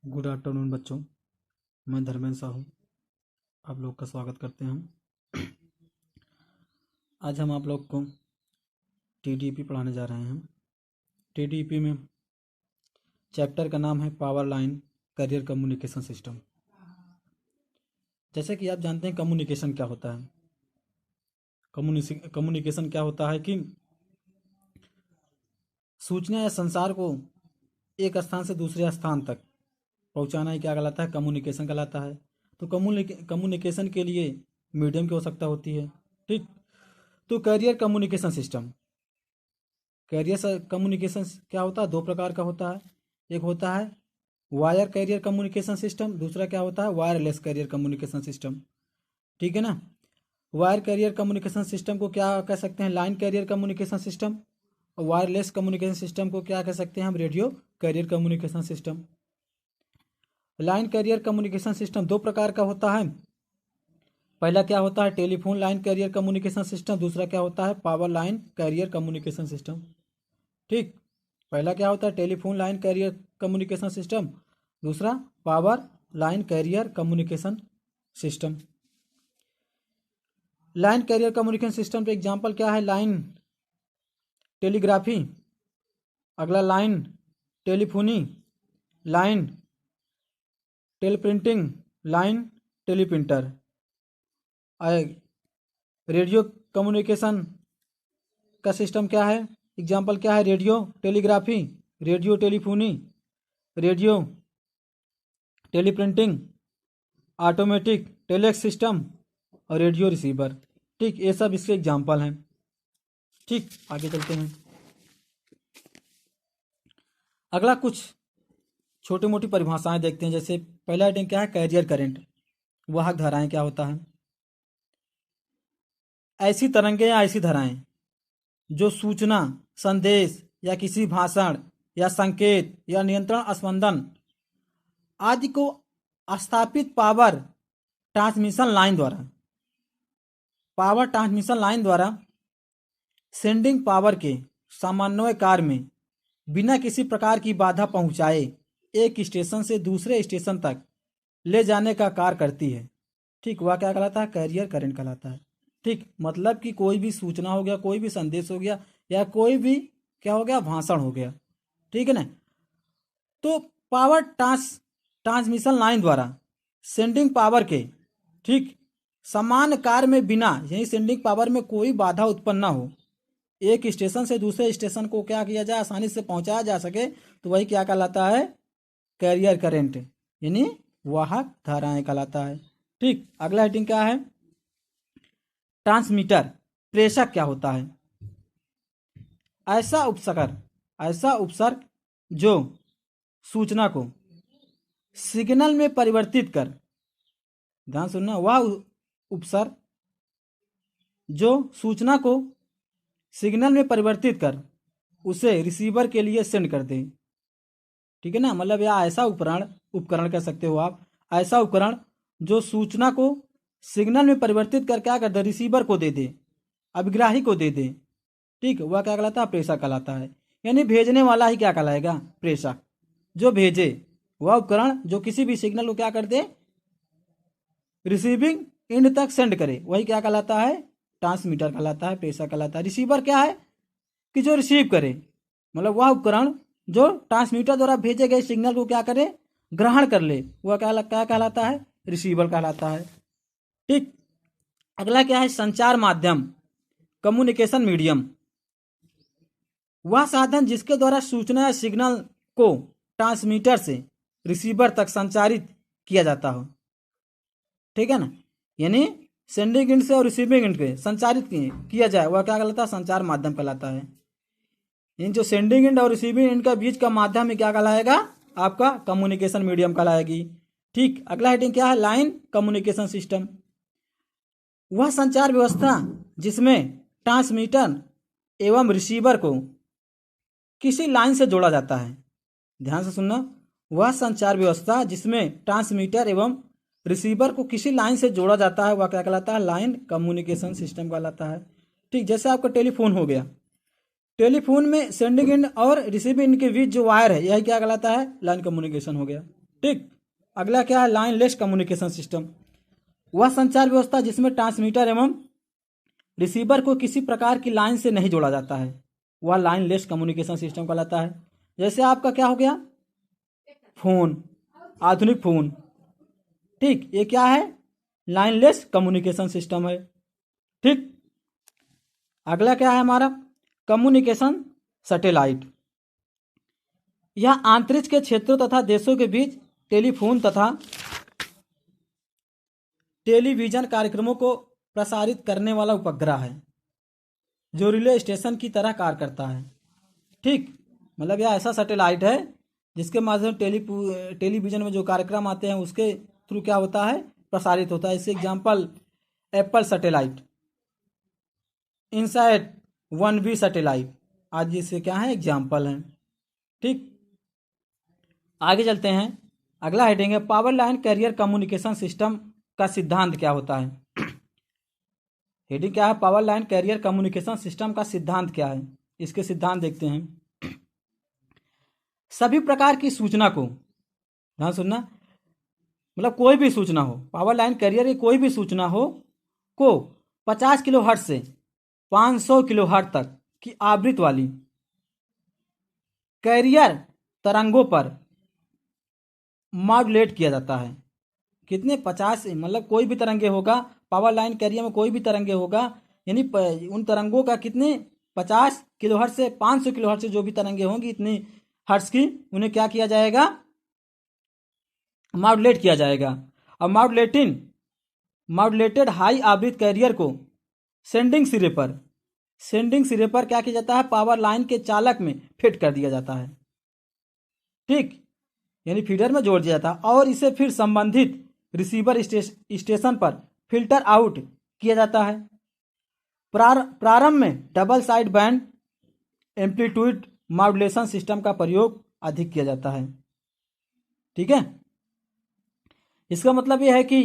Good afternoon बच्चों। मैं धर्मेंद्र साहू आप लोग का स्वागत करते हैं। आज हम आप लोग को टीडीपी पढ़ाने जा रहे हैं। टीडीपी में चैप्टर का नाम है power line carrier communication system. जैसे कि आप जानते हैं कम्युनिकेशन क्या होता है। कम्युनिकेशन क्या होता है कि सूचना या संसार को एक स्थान से दूसरे स्थान तक पहुंचाना ही क्या कहलाता है, कम्युनिकेशन कहलाता है। तो कम्युनिकेशन के लिए मीडियम की आवश्यकता होती है। ठीक, तो carrier communication system, carrier communication क्या होता है, दो प्रकार का होता है। एक होता है वायर कैरियर कम्युनिकेशन सिस्टम, दूसरा क्या होता है वायरलेस कैरियर कम्युनिकेशन सिस्टम। ठीक है ना। वायर कैरियर कम्युनिकेशन सिस्टम को क्या कह सकते हैं, लाइन कैरियर कम्युनिकेशन सिस्टम। और वायरलेस कम्युनिकेशन सिस्टम को क्या कह सकते हैं हम, radio carrier communication system. Line carrier communication system दो प्रकार का होता है। पहला क्या होता है telephone line carrier communication system, दूसरा क्या होता है power line carrier communication system. ठीक, पहला क्या होता है telephone line carrier communication system, दूसरा power line carrier communication system. Line carrier communication system का एग्जांपल क्या है, लाइन टेलीग्राफी, अगला line telephony, line teleprinting, line teleprinter. Radio communication का सिस्टम क्या है, एग्जाम्पल क्या है, radio telegraphy, radio telephony, radio teleprinting, automatic telex system और रेडियो रिसीवर। ठीक, ये सब इसके एग्जाम्पल हैं। ठीक, आगे चलते हैं। अगला कुछ छोटी मोटी परिभाषाएं देखते हैं। जैसे पहला आइटम क्या है कैरियर करंट, वाहक धाराएं क्या होता है। ऐसी तरंगें या ऐसी धाराएं जो सूचना, संदेश या किसी भाषण या संकेत या नियंत्रण स्पंदन आदि को स्थापित पावर ट्रांसमिशन लाइन द्वारा सेंडिंग पावर के समन्वय कार्य में बिना किसी प्रकार की बाधा पहुंचाए एक स्टेशन से दूसरे स्टेशन तक ले जाने का कार्य करती है। ठीक, वह क्या कहलाता है, कैरियर करंट कहलाता है। ठीक, मतलब कि कोई भी सूचना हो गया, कोई भी संदेश हो गया, या कोई भी क्या हो गया, भाषण हो गया। ठीक है ना। तो पावर ट्रांसमिशन लाइन द्वारा सेंडिंग पावर के ठीक समान कार्य में बिना, यही सेंडिंग पावर में कोई बाधा उत्पन्न ना हो, एक स्टेशन से दूसरे स्टेशन को क्या किया जाए, आसानी से पहुंचाया जा सके, तो वही क्या कहलाता है, कैरियर करंट, यानी वाहक धाराएं कहलाता है। ठीक, अगला हेडिंग क्या है, ट्रांसमीटर, प्रेषक क्या होता है। ऐसा उपसर्ग जो सूचना को सिग्नल में परिवर्तित कर, ध्यान सुनना, वह उपसर्ग जो सूचना को सिग्नल में परिवर्तित कर उसे रिसीवर के लिए सेंड कर दे। ठीक है ना, मतलब यह ऐसा उपकरण कह सकते हो आप, ऐसा उपकरण जो सूचना को सिग्नल में परिवर्तित कर क्या कर दे, रिसीवर को दे दे, अभिग्राही को दे दे। ठीक, वह क्या कहलाता है, प्रेषक कहलाता है। यानी भेजने वाला ही क्या कहलाएगा, प्रेषक। जो भेजे, वह उपकरण जो किसी भी सिग्नल को क्या कर दे, रिसीविंग एंड तक सेंड करे, वही क्या कहलाता है, ट्रांसमीटर कहलाता है, प्रेषक कहलाता है। रिसीवर क्या है कि जो रिसीव करे, मतलब वह उपकरण जो ट्रांसमीटर द्वारा भेजे गए सिग्नल को क्या करे, ग्रहण कर ले, वह क्या कहलाता है, रिसीवर कहलाता है। ठीक, अगला क्या है, संचार माध्यम, कम्युनिकेशन मीडियम, वह साधन जिसके द्वारा सूचना या सिग्नल को ट्रांसमीटर से रिसीवर तक संचारित किया जाता हो। ठीक है ना, यानी सेंडिंग एंड से और रिसीविंग एंड पे संचारित किया जाए, वह क्या कहलाता है, संचार माध्यम कहलाता है। इन जो सेंडिंग एंड और रिसीविंग एंड का बीच का माध्यम में क्या कहलाएगा, आपका कम्युनिकेशन मीडियम कहलाएगी। ठीक, अगला हेडिंग क्या है, लाइन कम्युनिकेशन सिस्टम, वह संचार व्यवस्था जिसमें ट्रांसमीटर एवं रिसीवर को किसी लाइन से जोड़ा जाता है। ध्यान से सुनना, वह संचार व्यवस्था जिसमें ट्रांसमीटर एवं रिसीवर को किसी लाइन से जोड़ा जाता है, वह क्या कहलाता है, लाइन कम्युनिकेशन सिस्टम कहलाता है। ठीक, जैसे आपका टेलीफोन हो गया, टेलीफोन में सेंडिंग एंड और रिसीविंग एंड के बीच जो वायर है, यही क्या कहलाता है, लाइन कम्युनिकेशन हो गया। ठीक। अगला क्या है, लाइनलेस कम्युनिकेशन सिस्टम। वह संचार व्यवस्था जिसमें ट्रांसमीटर एवं रिसीवर को किसी प्रकार की लाइन से नहीं जोड़ा जाता है, वह लाइनलेस कम्युनिकेशन सिस्टम कहलाता है। जैसे आपका क्या हो गया, फोन, आधुनिक फोन, ठीक, ये क्या है, लाइनलेस कम्युनिकेशन सिस्टम है। ठीक। अगला क्या है हमारा, कम्युनिकेशन सैटेलाइट। यह अंतरिक्ष के क्षेत्रों तथा देशों के बीच टेलीफोन तथा टेलीविजन कार्यक्रमों को प्रसारित करने वाला उपग्रह है, जो रिले स्टेशन की तरह कार्य करता है। ठीक, मतलब यह ऐसा सैटेलाइट है जिसके माध्यम टेलीविजन में जो कार्यक्रम आते हैं उसके थ्रू क्या होता है, प्रसारित होता है। इससे example Apple satellite, INSAT 1B satellite, आज इससे क्या है, एग्जाम्पल हैं। ठीक, आगे चलते हैं। अगला हेडिंग है power line carrier communication system का सिद्धांत क्या होता है। हेडिंग क्या है, power line carrier communication system का सिद्धांत क्या है। इसके सिद्धांत देखते हैं। सभी प्रकार की सूचना को, ध्यान सुनना, मतलब कोई भी सूचना हो, पावर लाइन कैरियर की कोई भी सूचना हो को 50 किलो हर्ट्ज से 500 किलो हर्ट्ज तक की आवृत्ति वाली कैरियर तरंगों पर मॉड्यूलेट किया जाता है। कितने, 50, मतलब कोई भी तरंगे होगा, पावर लाइन कैरियर में कोई भी तरंगे होगा, यानी उन तरंगों का कितने, 50 किलो हर्ट्ज से 500 किलो हर्ट्ज से जो भी तरंगे होंगी इतनी हर्ट्ज की, उन्हें क्या किया जाएगा, मॉड्यूलेट किया जाएगा। और मॉड्यूलेटेड हाई आवृत्ति कैरियर को सेंडिंग सिरे पर क्या किया जाता है, पावर लाइन के चालक में फिट कर दिया जाता है। ठीक, यानी फीडर में जोड़ दिया जाता है और इसे फिर संबंधित रिसीवर स्टेशन पर फिल्टर आउट किया जाता है। प्रारंभ में double side band amplitude modulation system का प्रयोग अधिक किया जाता है। ठीक है, इसका मतलब यह है कि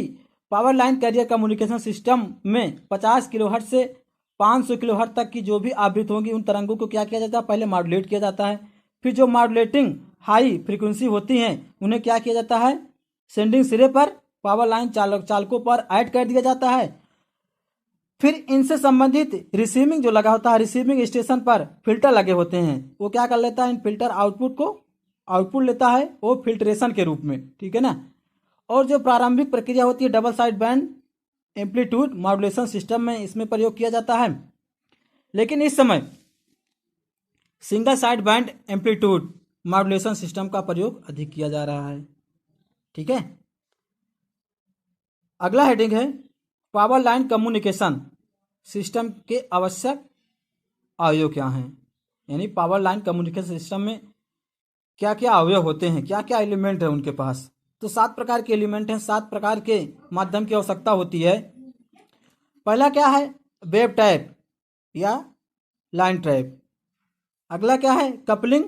power line carrier communication system में 50 किलोहर्ट्ज से 500 किलोहर्ट्ज तक की जो भी आवृत्ति होगी उन तरंगों को क्या किया जाता है, पहले मॉड्यूलेट किया जाता है। फिर जो मॉड्यूलेटिंग हाई फ्रीक्वेंसी होती हैं उन्हें क्या किया जाता है, सेंडिंग सिरे पर पावर लाइन चालकों पर ऐड कर दिया जाता है। फिर इनसे संबंधित रिसीविंग जो लगा होता है, रिसीविंग स्टेशन पर फिल्टर लगे होते हैं, वो क्या कर लेता है, इन फिल्टर आउटपुट लेता है वो फिल्ट्रेशन के रूप में। ठीक है ना। और जो प्रारंभिक प्रक्रिया होती है double side band amplitude modulation system में, इसमें प्रयोग किया जाता है। लेकिन इस समय single side band amplitude modulation system का प्रयोग अधिक किया जा रहा है। ठीक है। अगला हेडिंग है पावर लाइन कम्युनिकेशन सिस्टम के आवश्यक अवयव क्या हैं, यानी पावर लाइन कम्युनिकेशन सिस्टम में क्या क्या अवयव होते हैं, क्या क्या एलिमेंट है उनके पास। तो 7 प्रकार के एलिमेंट हैं, 7 प्रकार के माध्यम की आवश्यकता होती है। पहला क्या है, वेव टाइप या लाइन टाइप। अगला क्या है, कपलिंग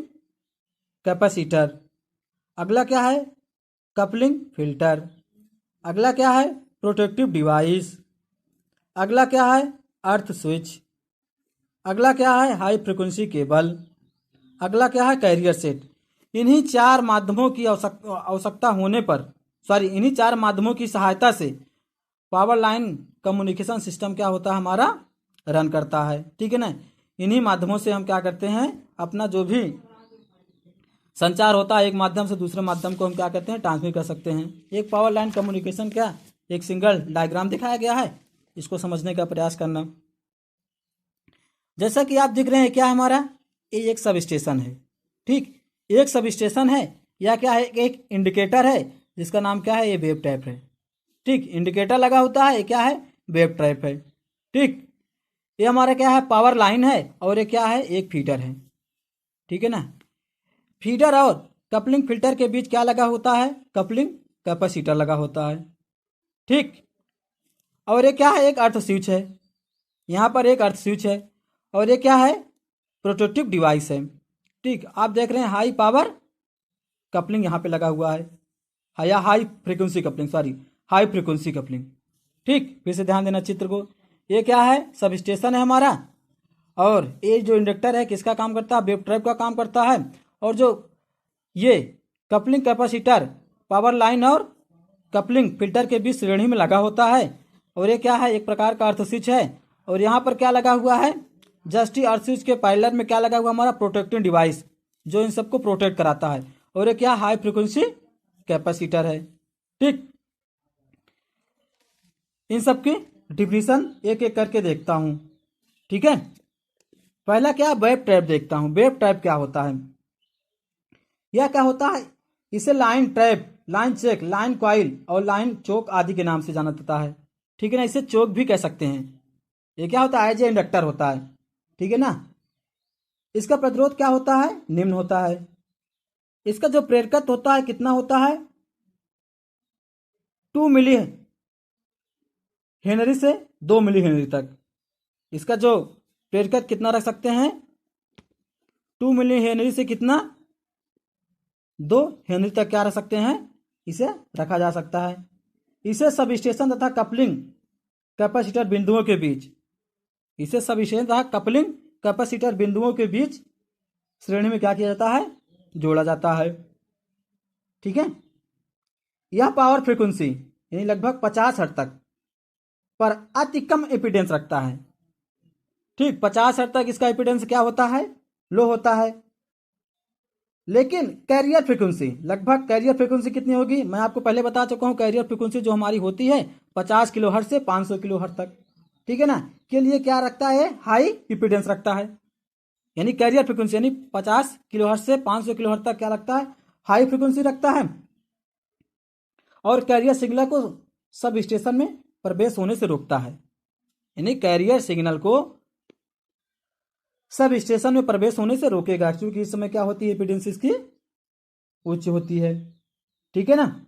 कैपेसिटर। अगला क्या है, कपलिंग फिल्टर। अगला क्या है, प्रोटेक्टिव डिवाइस। अगला क्या है, अर्थ स्विच। अगला क्या है, हाई फ्रिक्वेंसी केबल। अगला क्या है, कैरियर सेट। इन्हीं 4 माध्यमों की आवश्यकता होने पर, इन्हीं 4 माध्यमों की सहायता से पावर लाइन कम्युनिकेशन सिस्टम क्या होता है, हमारा रन करता है। ठीक है ना। इन्हीं माध्यमों से हम क्या करते हैं, अपना जो भी संचार होता है एक माध्यम से दूसरे माध्यम को हम क्या करते हैं, ट्रांसमिट कर सकते हैं। एक पावर लाइन कम्युनिकेशन क्या, एक सिंगल डायग्राम दिखाया गया है, इसको समझने का प्रयास करना। जैसा कि आप दिख रहे हैं, क्या हमारा ये एक सब स्टेशन है। ठीक, एक सब स्टेशन है या क्या है, एक इंडिकेटर है जिसका नाम क्या है, ये वेव टाइप है। ठीक, इंडिकेटर लगा होता है, ये क्या है, वेव टाइप है। ठीक, ये हमारा क्या है, पावर लाइन है और ये क्या है, एक फीडर है। ठीक है ना। फीडर और कपलिंग फिल्टर के बीच क्या लगा होता है, कपलिंग कैपेसिटर लगा होता है। ठीक, और ये क्या है, एक अर्थ स्विच है, यहाँ पर एक अर्थ स्विच है। और ये क्या है, प्रोटेक्टिव डिवाइस है। ठीक, आप देख रहे हैं हाई पावर कपलिंग यहाँ पे लगा हुआ है, या हाई फ्रीक्वेंसी कपलिंग। ठीक, फिर से ध्यान देना चित्र को। ये क्या है, सब स्टेशन है हमारा, और ये जो इंडक्टर है किसका काम करता है, वेव ट्रैप का काम करता है। और जो ये कपलिंग कैपेसिटर पावर लाइन और कपलिंग फिल्टर के बीच श्रेणी में लगा होता है। और ये क्या है, एक प्रकार का अर्थ स्विच है। और यहाँ पर क्या लगा हुआ है, जस्ट ही अर्थ स्विच के पैरेलल में क्या लगा हुआ, हमारा प्रोटेक्टिंग डिवाइस जो इन सबको प्रोटेक्ट कराता है। और ये क्या, हाई फ्रिक्वेंसी कैपेसिटर है। ठीक, इन सब की डिफिनीशन एक एक करके देखता हूं। ठीक है, पहला क्या, वेव ट्रैप देखता हूं। वेव ट्रैप क्या होता है, यह क्या होता है, इसे line trap, line check, line coil और लाइन चोक आदि के नाम से जाना जाता है। ठीक है ना, इसे चोक भी कह सकते हैं। ये क्या होता है, एज ए इंडक्टर होता है। ठीक है ना, इसका प्रतिरोध क्या होता है, निम्न होता है। इसका जो प्रेरकत्व होता है कितना होता है, 2 मिली हेनरी से 2 मिली हेनरी तक। इसका जो प्रेरकत्व कितना रख सकते हैं, 2 मिली हेनरी से कितना, 2 हेनरी तक क्या रख सकते हैं, इसे रखा जा सकता है। इसे सब स्टेशन तथा कपलिंग कैपेसिटर बिंदुओं के बीच, इसे सब स्टेशन तथा कपलिंग कैपेसिटर बिंदुओं के बीच श्रेणी में क्या किया जाता है, जोड़ा जाता है। ठीक है, यह पावर फ्रीक्वेंसी यानी लगभग 50 हर्ट्ज तक पर अति कम एपिडेंस रखता है। ठीक, 50 हर्ट्ज तक इसका एपिडेंस क्या होता है, लो होता है। लेकिन कैरियर फ्रीक्वेंसी, लगभग कैरियर फ्रीक्वेंसी कितनी होगी, मैं आपको पहले बता चुका हूं। कैरियर फ्रीक्वेंसी जो हमारी होती है 50 किलो हर्ट्ज से 500 किलो हर्ट्ज तक। ठीक है ना, के लिए क्या रखता है, हाई इम्पीडेंस रखता है। यानी कैरियर फ्रीक्वेंसी यानी 50 किलो हर्ट्ज से 500 किलो हर्ट्ज तक क्या रखता है, हाई फ्रीक्वेंसी रखता है। और कैरियर सिग्नल को सब स्टेशन में प्रवेश होने से रोकता है। यानी कैरियर सिग्नल को सब स्टेशन में प्रवेश होने से रोकेगा, क्योंकि इस समय क्या होती है, इम्पीडेंस इसकी उच्च होती है। ठीक है ना,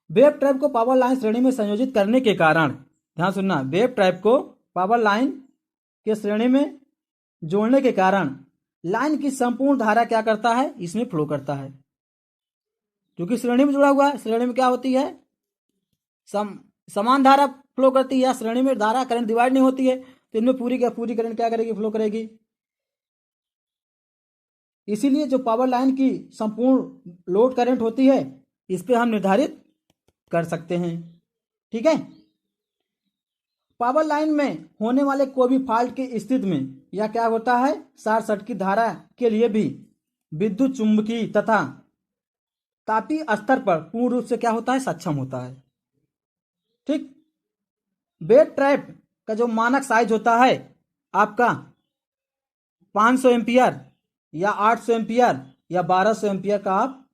वेव ट्रैप को पावर लाइन श्रेणी में संयोजित करने के कारण, ध्यान सुनना, वेव ट्रैप को पावर लाइन के श्रेणी में जोड़ने के कारण लाइन की संपूर्ण धारा क्या करता है, इसमें फ्लो करता है। क्योंकि श्रेणी में जुड़ा हुआ है, श्रेणी में क्या होती है, समान धारा फ्लो करती है। श्रेणी में धारा करंट डिवाइड नहीं होती है, तो इनमें पूरी करंट क्या करेगी, फ्लो करेगी। इसीलिए जो पावर लाइन की संपूर्ण लोड करंट होती है, इस पे हम निर्धारित कर सकते हैं। ठीक है, पावर लाइन में होने वाले कोई भी फॉल्ट की स्थिति में यह क्या होता है, शॉर्ट सर्किट की धारा के लिए भी विद्युत चुंबकीय तथा तापीय स्तर पर पूर्ण रूप से क्या होता है, सक्षम होता है। ठीक, वेव ट्रैप का जो मानक साइज होता है आपका 500 एम्पियर या 800 एम्पियर या 1200 एम्पियर का आप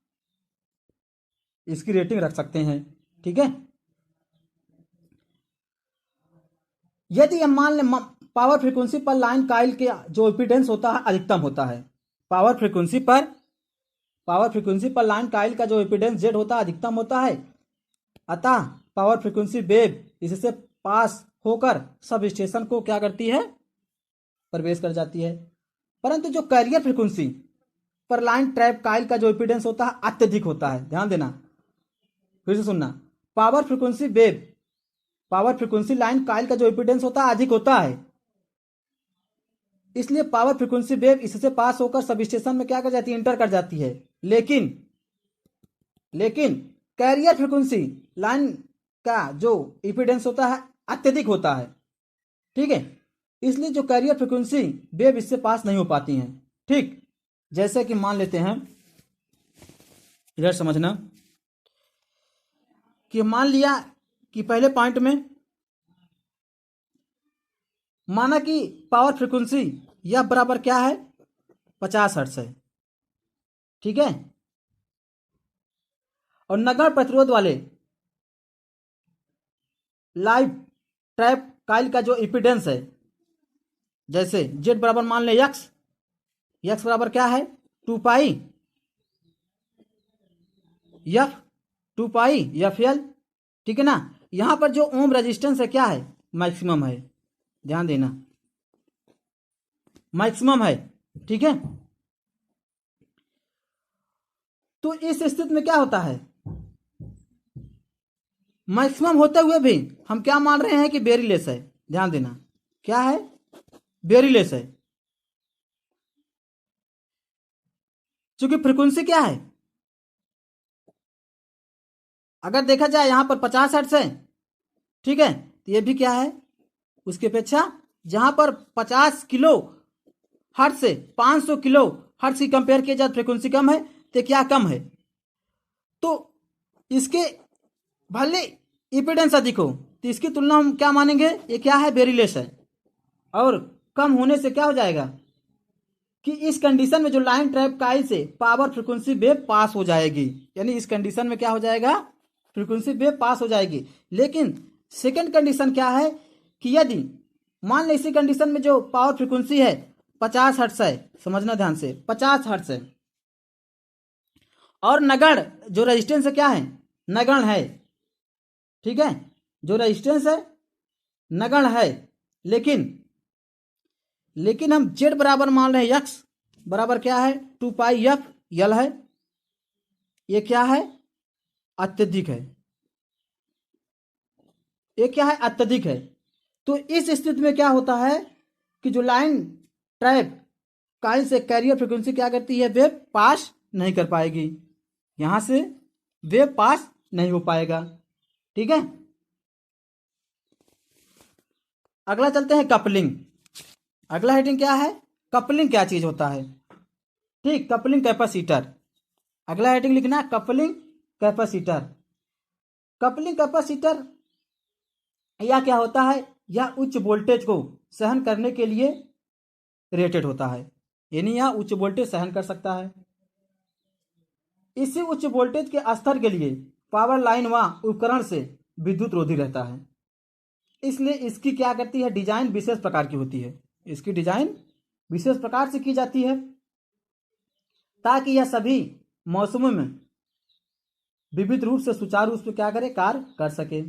इसकी रेटिंग रख सकते हैं। ठीक है, यदि हम मान लें पावर फ्रीक्वेंसी पर लाइन कॉइल के जो इम्पीडेंस होता है अधिकतम होता है, पावर फ्रीक्वेंसी पर लाइन कॉइल का जो इम्पीडेंस जेड होता है अधिकतम होता है, अतः पावर फ्रीक्वेंसी वेव इससे पास होकर सब स्टेशन को क्या करती है, प्रवेश कर जाती है। परंतु जो कैरियर फ्रीक्वेंसी पर लाइन ट्रैप कॉइल का जो इम्पीडेंस होता है अत्यधिक होता है। ध्यान देना, फिर से सुनना, पावर फ्रीक्वेंसी लाइन कॉइल का जो इम्पीडेंस होता है अधिक होता है, इसलिए पावर फ्रीक्वेंसी वेव इससे पास होकर सब स्टेशन में क्या कर जाती है, इंटर कर जाती है। लेकिन कैरियर फ्रीक्वेंसी लाइन का जो इम्पीडेंस होता है अत्यधिक होता है। ठीक है, इसलिए जो कैरियर फ्रीक्वेंसी वेव इससे पास नहीं हो पाती हैं। ठीक, जैसे कि मान लेते हैं, इधर समझना, कि मान लिया कि पहले पॉइंट में माना कि पावर फ्रीक्वेंसी यह बराबर क्या है, 50 हर्ट्ज है। ठीक है, और नगण्य प्रतिरोध वाले लाइव ट्रैप कॉइल का जो इम्पीडेंस है, जैसे जेड बराबर मान ले यक्स बराबर क्या है, 2 पाई एफ एल। ठीक है ना, यहां पर जो ओम रेजिस्टेंस है क्या है, मैक्सिमम है। ध्यान देना, मैक्सिमम है। ठीक है, तो इस स्थिति में क्या होता है, मैक्सिमम होते हुए भी हम क्या मान रहे हैं कि बेरीलेस है। ध्यान देना, क्या है, बेरीलेस है। क्योंकि फ्रीक्वेंसी क्या है, अगर देखा जाए यहाँ पर 50 हर्ट्ज है, ठीक है, तो ये भी क्या है उसकी अपेक्षा, जहां पर 50 किलो हर्ट्ज से 500 किलो हर्ट्ज की कंपेयर किया जाए फ्रीक्वेंसी कम है, तो क्या कम है। तो इसके भले इम्पीडेंस अधिक हो तो इसकी तुलना हम क्या मानेंगे, ये क्या है, वेरीलेस है। और कम होने से क्या हो जाएगा कि इस कंडीशन में जो लाइन ट्रैप काइल से पावर फ्रीक्वेंसी वेव पास हो जाएगी, यानी इस कंडीशन में क्या हो जाएगा, फ्रीक्वेंसी वेव पास हो जाएगी। लेकिन सेकंड कंडीशन क्या है कि यदि मान लें इसी कंडीशन में जो पावर फ्रीक्वेंसी है 50 हर्ट्ज है, समझना ध्यान से, 50 हर्ट्ज है, और नगण्य जो रेजिस्टेंस है क्या है, नगण्य है, ठीक है, जो रेजिस्टेंस है नगण्य है, लेकिन हम जेड बराबर मान रहे हैं, यक्स बराबर क्या है 2 पाई एफ यल है, ये क्या है अत्यधिक है, ये क्या है अत्यधिक है। तो इस स्थिति में क्या होता है कि जो लाइन ट्रैप काइल से कैरियर फ्रीक्वेंसी क्या करती है, वेव पास नहीं कर पाएगी, यहां से वेव पास नहीं हो पाएगा, ठीक है। अगला चलते हैं कपलिंग। अगला हेडिंग क्या है, कपलिंग क्या चीज होता है, ठीक, कपलिंग कैपेसिटर। अगला हेडिंग लिखना है कपलिंग कैपेसिटर। कपलिंग कैपेसिटर यह क्या होता है, यह उच्च वोल्टेज को सहन करने के लिए रेटेड होता है, यानी यह उच्च वोल्टेज सहन कर सकता है। इसी उच्च वोल्टेज के स्तर के लिए पावर लाइन व उपकरण से विद्युत रोधी रहता है, इसलिए इसकी क्या करती है, डिजाइन विशेष प्रकार की होती है, इसकी डिजाइन विशेष प्रकार से की जाती है ताकि यह सभी मौसमों में विविध रूप से सुचारू रूप से क्या करे, कार्य कर सके।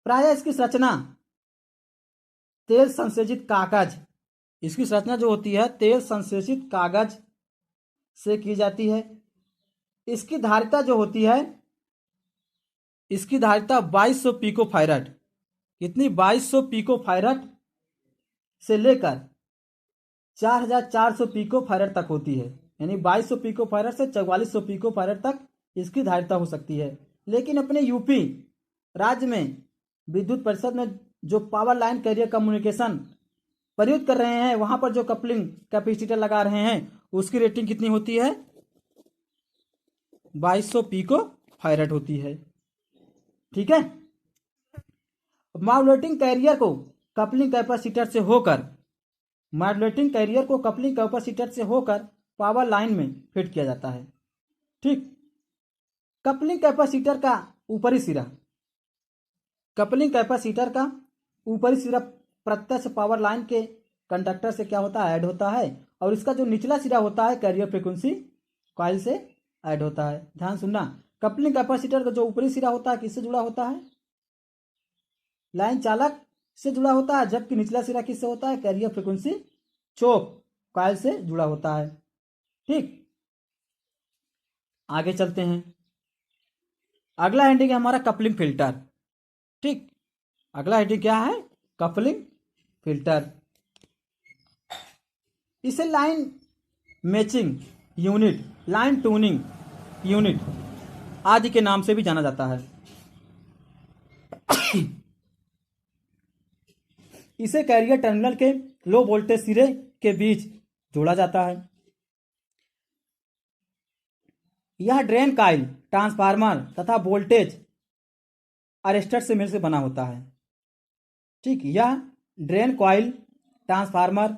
प्रायः इसकी संरचना तेल संश्लेषित कागज, इसकी संरचना जो होती है तेल संश्लेषित कागज से की जाती है। इसकी धारिता जो होती है, इसकी धारिता 2200 पिको फायरड, कितनी, 2200 पिको फायरड से लेकर 4400 पिको फायरड तक होती है, यानी 2200 पिको फायरड से 4400 पिको फायरड तक इसकी धारिता हो सकती है। लेकिन अपने यूपी राज्य में विद्युत परिषद में जो पावर लाइन कैरियर कम्युनिकेशन प्रयुक्त कर रहे हैं, वहां पर जो कपलिंग कैपेसिटर लगा रहे हैं उसकी रेटिंग कितनी होती है, 2200 पिको फायरड होती है, ठीक है। मॉड्यूलेटिंग कैरियर को कपलिंग कैपेसिटर से होकर, मॉड्यूलेटिंग कैरियर को कपलिंग कैपेसिटर से होकर पावर लाइन में फिट किया जाता है, ठीक। कपलिंग कैपेसिटर का ऊपरी सिरा, कपलिंग कैपेसिटर का ऊपरी सिरा प्रत्यक्ष पावर लाइन के कंडक्टर से क्या होता है, ऐड होता है, और इसका जो निचला सिरा होता है कैरियर फ्रीक्वेंसी कॉइल से ऐड होता है। ध्यान सुनना, कपलिंग कैपेसिटर का जो ऊपरी सिरा होता है किससे जुड़ा होता है, लाइन चालक से जुड़ा होता है, जबकि निचला सिरा किससे होता है, कैरियर फ्रीक्वेंसी चोक कॉइल से जुड़ा होता है, ठीक। आगे चलते हैं, अगला हेडिंग है हमारा कपलिंग फिल्टर, ठीक। अगला हेडिंग क्या है, कपलिंग फिल्टर। इसे line matching unit, line tuning unit आदि के नाम से भी जाना जाता है। इसे कैरियर टर्मिनल के लो वोल्टेज सिरे के बीच जोड़ा जाता है। यह ड्रेन कॉइल, ट्रांसफार्मर तथा वोल्टेज अरेस्टर से मिलकर बना होता है, ठीक। यह ड्रेन कॉइल, ट्रांसफार्मर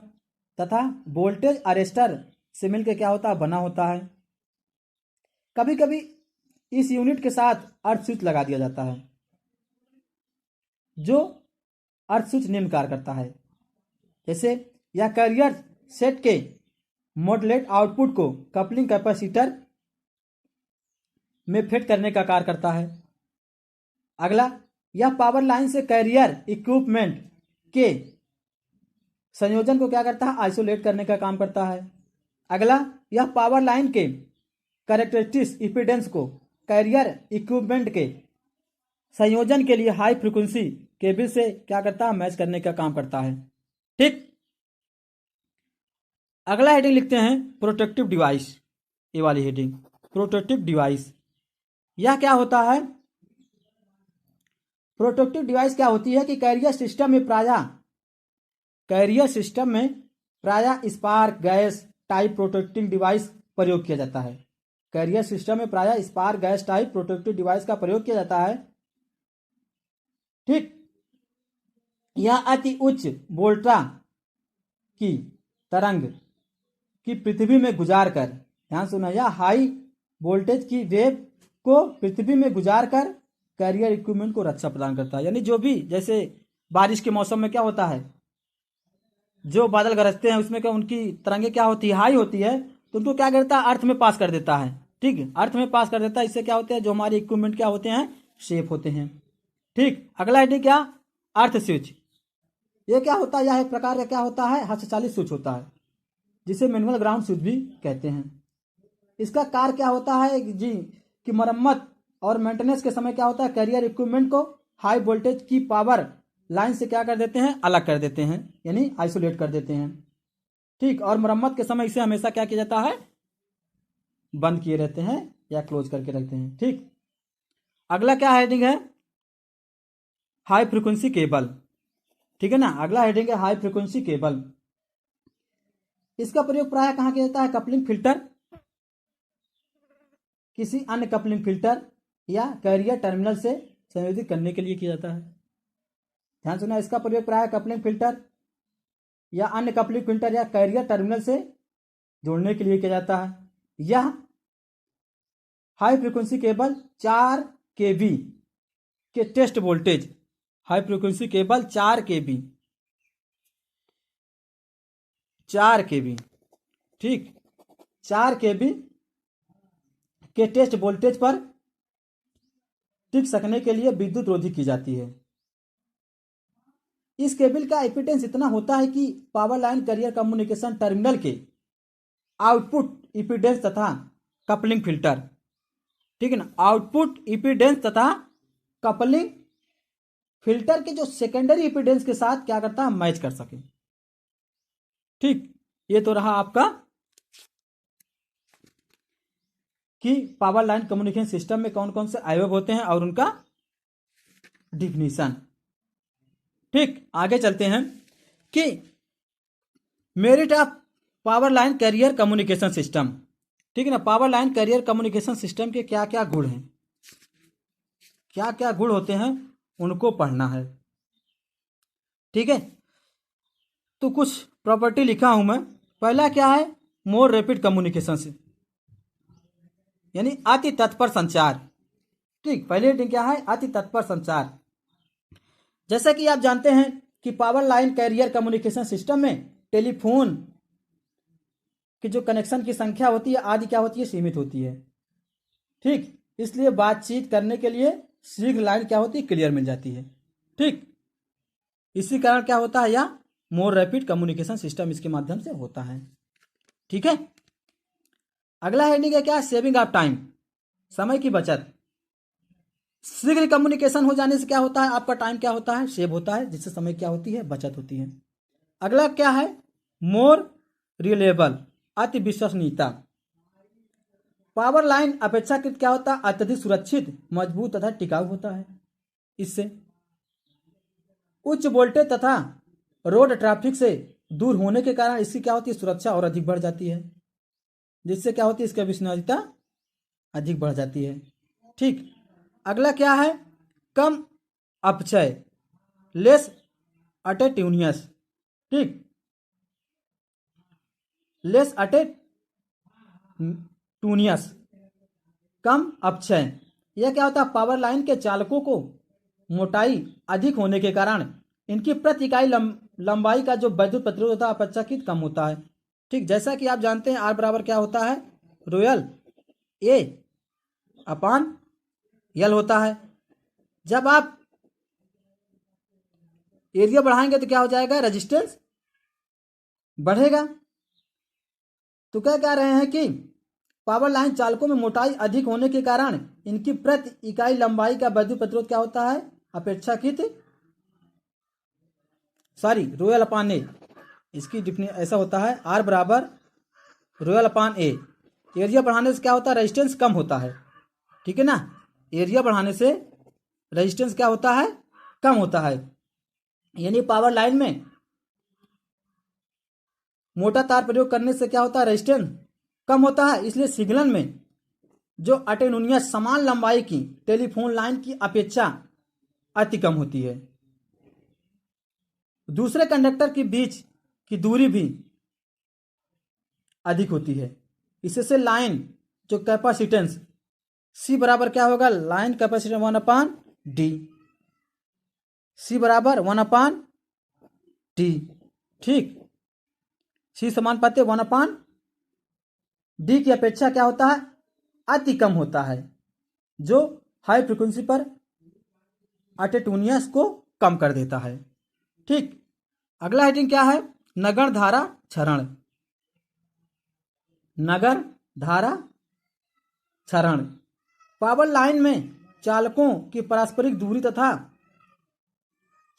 तथा वोल्टेज अरेस्टर से मिलकर क्या होता है, बना होता है। कभी कभी इस यूनिट के साथ अर्थ स्विच लगा दिया जाता है, जो अर्थ स्विच निम्न कार्य करता है, जैसे यह कैरियर सेट के मॉड्यूलेट आउटपुट को कपलिंग कैपेसिटर में फिट करने का कार्य करता है। अगला, यह पावर लाइन से कैरियर इक्विपमेंट के संयोजन को क्या करता है, आइसोलेट करने का काम करता है। अगला, यह पावर लाइन के कैरेक्टरिस्टिक्स इम्पीडेंस को कैरियर इक्विपमेंट के संयोजन के लिए हाई फ्रीक्वेंसी केबल से क्या करता है, मैच करने का काम करता है, ठीक। अगला हेडिंग लिखते हैं प्रोटेक्टिव डिवाइस, ये वाली हेडिंग, प्रोटेक्टिव डिवाइस। यह क्या होता है, प्रोटेक्टिव डिवाइस क्या होती है कि कैरियर सिस्टम में प्रायः spark gas type protective device प्रयोग किया जाता है। कैरियर सिस्टम में प्रायः spark gas type protective device का प्रयोग किया जाता है। ठीक, यह अति उच्च वोल्टा की तरंग की पृथ्वी में गुजार कर, ध्यान सुना, यह हाई वोल्टेज की वेव को पृथ्वी में गुजार कर कैरियर इक्विपमेंट को रक्षा प्रदान करता है। यानी जो भी, जैसे बारिश के मौसम में क्या होता है, जो बादल गरजते हैं उसमें क्या उनकी तरंगे क्या होती है, हाई होती है, तो उनको क्या करता है, अर्थ में पास कर देता है। ठीक है, अर्थ में पास कर देता है। इससे क्या होते हैं, जो हमारे इक्विपमेंट क्या होते हैं, सेफ होते हैं। ठीक, अगला है क्या, अर्थ स्विच। ये क्या होता है, यह एक प्रकार का क्या होता है, हस्तचालित स्विच होता है, जिसे मैनुअल ग्राउंड स्विच भी कहते हैं। इसका कार्य क्या होता है जी, कि मरम्मत और मेंटेनेंस के समय क्या होता है, कैरियर इक्विपमेंट को हाई वोल्टेज की पावर लाइन से क्या कर देते हैं, अलग कर देते हैं, यानी आइसोलेट कर देते हैं। ठीक, और मरम्मत के समय इसे हमेशा क्या किया जाता है, बंद किए रहते हैं या क्लोज करके रखते हैं। ठीक, अगला क्या हेडिंग है, हाई फ्रीक्वेंसी केबल। ठीक है ना, अगला हेडिंग है हाई फ्रीक्वेंसी केबल। इसका प्रयोग प्रायः कहाँ किया जाता है, कपलिंग फिल्टर, किसी अन्य कपलिंग फिल्टर या कैरियर टर्मिनल से संयोजित करने के लिए किया जाता है। ध्यान सुना, इसका प्रयोग प्रायः कपलिंग फिल्टर या अन्य कपलिंग फिल्टर या कैरियर टर्मिनल से जोड़ने के लिए किया जाता है। यह हाई फ्रीक्वेंसी केबल 4 kV के test voltage, high frequency cable 4 kV, ठीक, 4 kV के टेस्ट वोल्टेज पर टिक सकने के लिए विद्युत रोधी की जाती है। इस केबल का इम्पीडेंस इतना होता है कि power line carrier communication terminal के आउटपुट इम्पीडेंस तथा कपलिंग फिल्टर, ठीक है ना, आउटपुट इम्पीडेंस तथा कपलिंग फिल्टर के जो सेकेंडरी इम्पीडेंस के साथ क्या करता है, मैच कर सके। ठीक, ये तो रहा आपका कि पावर लाइन कम्युनिकेशन सिस्टम में कौन कौन से अवयव होते हैं और उनका डिफिनीशन। ठीक, आगे चलते हैं कि merit of power line carrier communication system. ठीक है ना, power line carrier communication system के क्या क्या गुण हैं, क्या क्या गुण होते हैं, उनको पढ़ना है। ठीक है, तो कुछ प्रॉपर्टी लिखा हूं मैं। पहला क्या है, मोर रैपिड कम्युनिकेशन से, यानी अति तत्पर संचार। ठीक, पहले हेडिंग क्या है, अति तत्पर संचार। जैसा कि आप जानते हैं कि power line carrier communication system में टेलीफोन की जो कनेक्शन की संख्या होती है आदि क्या होती है, सीमित होती है। ठीक, इसलिए बातचीत करने के लिए शीघ्र लाइन क्या होती है, क्लियर मिल जाती है। ठीक, इसी कारण क्या होता है, या मोर रैपिड कम्युनिकेशन सिस्टम इसके माध्यम से होता है। ठीक है, अगला हेडिंग है क्या, सेविंग ऑफ टाइम, समय की बचत। शीघ्र कम्युनिकेशन हो जाने से क्या होता है, आपका टाइम क्या होता है, सेव होता है, जिससे समय क्या होती है, बचत होती है। अगला क्या है, मोर रिलेबल, अति विश्वसनीयता। पावर लाइन अपेक्षाकृत क्या होता है, अत्यधिक सुरक्षित, मजबूत तथा टिकाऊ होता है। इससे उच्च वोल्टेज तथा रोड ट्रैफिक से दूर होने के कारण इसकी क्या होती है, सुरक्षा और अधिक बढ़ जाती है, जिससे क्या होती है, इसकी विश्वसनीयता अधिक बढ़ जाती है। ठीक, अगला क्या है, कम अपचय, लेस अटेट्यूनियस। ठीक, लेस अटेट्यूनियस, कम अपचय। यह क्या होता है, पावर लाइन के चालकों को मोटाई अधिक होने के कारण इनकी प्रति इकाई लंबाई का जो विद्युत प्रतिरोध होता है अपेक्षाकृत कम होता है। ठीक, जैसा कि आप जानते हैं आर बराबर क्या होता है, रोयल ए अपान यल होता है। जब आप एरिया बढ़ाएंगे तो क्या हो जाएगा, रेजिस्टेंस बढ़ेगा। तो क्या कह रहे हैं कि पावर लाइन चालकों में मोटाई अधिक होने के कारण इनकी प्रति इकाई लंबाई का विद्युत प्रतिरोध क्या होता है, अपेक्षाकृत रोयल अपान ए, इसकी डिफिनेशन ऐसा होता है, आर बराबर रोयल अपान ए। एरिया बढ़ाने से क्या होता है, रेजिस्टेंस कम होता है। ठीक है ना, एरिया बढ़ाने से रेजिस्टेंस क्या होता है, कम होता है। यानी पावर लाइन में मोटा तार प्रयोग करने से क्या होता है, रेजिस्टेंस कम होता है, इसलिए सिग्नल में जो अटेनुनियस समान लंबाई की टेलीफोन लाइन की अपेक्षा अति कम होती है। दूसरे कंडक्टर के बीच की दूरी भी अधिक होती है। इससे लाइन जो कैपेसिटेंस सी बराबर क्या होगा, लाइन कैपेसिटेंस 1/d, सी बराबर 1/d। ठीक, सी समानुपाती 1/d की अपेक्षा क्या होता है, अति कम होता है, जो हाई फ्रीक्वेंसी पर अटेटूनियस को कम कर देता है। ठीक, अगला हेडिंग क्या है, नगण्य धारा क्षरण। नगण्य धारा क्षरण। पावर लाइन में चालकों की पारस्परिक दूरी तथा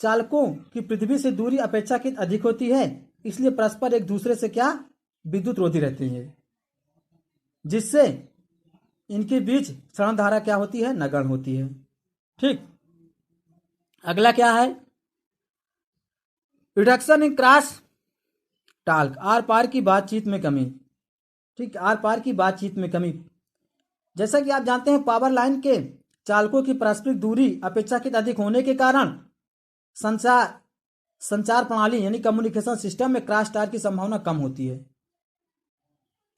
चालकों की पृथ्वी से दूरी अपेक्षाकृत अधिक होती है, इसलिए परस्पर एक दूसरे से क्या, विद्युत रोधी रहते हैं, जिससे इनके बीच क्षरण धारा क्या होती है, नगण्य होती है। ठीक, अगला क्या है, रिडक्शन इन क्रॉस टॉर्क, आर पार की बातचीत में कमी। ठीक, आर पार की बातचीत में कमी। जैसा कि आप जानते हैं पावर लाइन के चालकों की पारस्परिक दूरी अपेक्षाकृत अधिक होने के कारण संचार प्रणाली यानी कम्युनिकेशन सिस्टम में क्रॉस टॉर्क की संभावना कम होती है।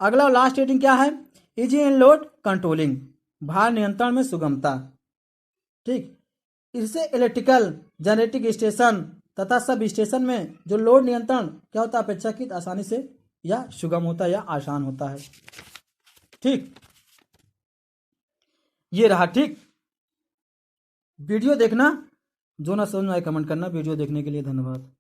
अगला लास्ट हेडिंग क्या है, इजी इन लोड कंट्रोलिंग, भार नियंत्रण में सुगमता। ठीक, इससे इलेक्ट्रिकल जनरेटिंग स्टेशन तथा सब स्टेशन में जो लोड नियंत्रण क्या होता है, अपेक्षाकृत आसानी से या सुगम होता है या आसान होता है। ठीक, ये रहा। ठीक, वीडियो देखना, जो ना समझ में आए कमेंट करना। वीडियो देखने के लिए धन्यवाद।